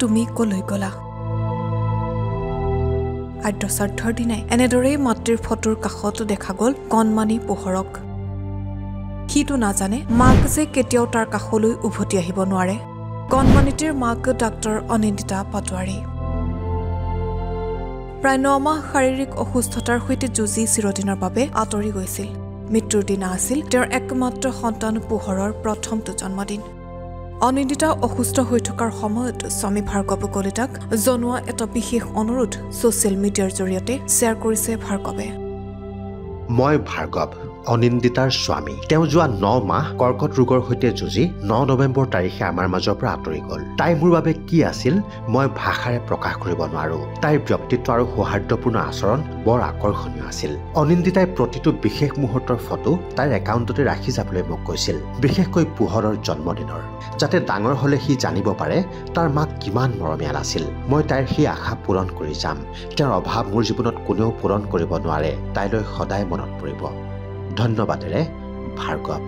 তুমি কলৈ গলা আদ্যশ্ৰাদ্ধৰ দিনাই এনেদৰেই মাতৃৰ ফটোৰ কাষত দেখা গ'ল কণমানি পোহৰক সিটো নাজানে মাক যে কেতিয়াও তাৰ কাষলৈ উভতি আহিব নোৱাৰে কণমানিটিৰ মাক ডাক্তৰ অনিন্দিতা পাটোৱাৰী প্ৰায় 9 মাহ শাৰীৰিক অসুস্থতাৰ সৈতে যুঁজি চিৰদিনৰ বাবে আঁতৰি গৈছিল মৃত্যুৰ দিনা আছিল তেওঁৰ একমাত্ৰ সন্তান পোহৰৰ প্ৰথমটো জন্মদিন অনিন্দিতা অসুস্থ হৈ থকাৰ সময়ত স্বামী ভাৰ্গৱ কলিতাক জনোৱা এটা বিশেষ অনুৰোধ ছ'চিয়েল মিডিয়াৰ জৰিয়তে শ্বেয়াৰ কৰিছে ভাৰ্গৱে মই ভাৰ্গৱ অনিন্দিতাৰ স্বামী তেওঁ যোৱা 9 মাহ কৰ্কট ৰোগৰ সৈতে যুঁজি 9 নৱেম্বৰ তাৰিখে আমাৰ মাজৰ পৰা আঁতৰি গ'ল তাই মোৰ বাবে কি আছিল মই ভাষাৰে প্ৰকাশ কৰিব নোৱাৰো তাইৰ ব্যক্তিত্ব আৰু সৌহাৰ্দ্যপূৰ্ণ আচৰণ বৰ আকৰ্ষণীয় আছিল অনিন্দিতাই প্ৰতিটো বিশেষ মুহূৰ্তৰ ফটো তাইৰ একাউণ্টতে ৰাখি যাবলৈ মোক কৈছিল বিশেষকৈ পোহৰৰ জন্মদিনৰ যাতে ডাঙৰ হ'লে সি জানিব পাৰে তাৰ মাক কিমান মৰমীয়াল আছিল মই তাইৰ সেই আশা পূৰণ কৰি যাম তেওঁৰ অভাৱ মোৰ জীৱনত কোনেও পূৰণ কৰিব নোৱাৰে তাইলৈ সদায় মনত পৰিব ধন্যবাদেৰে ভাৰ্গৱ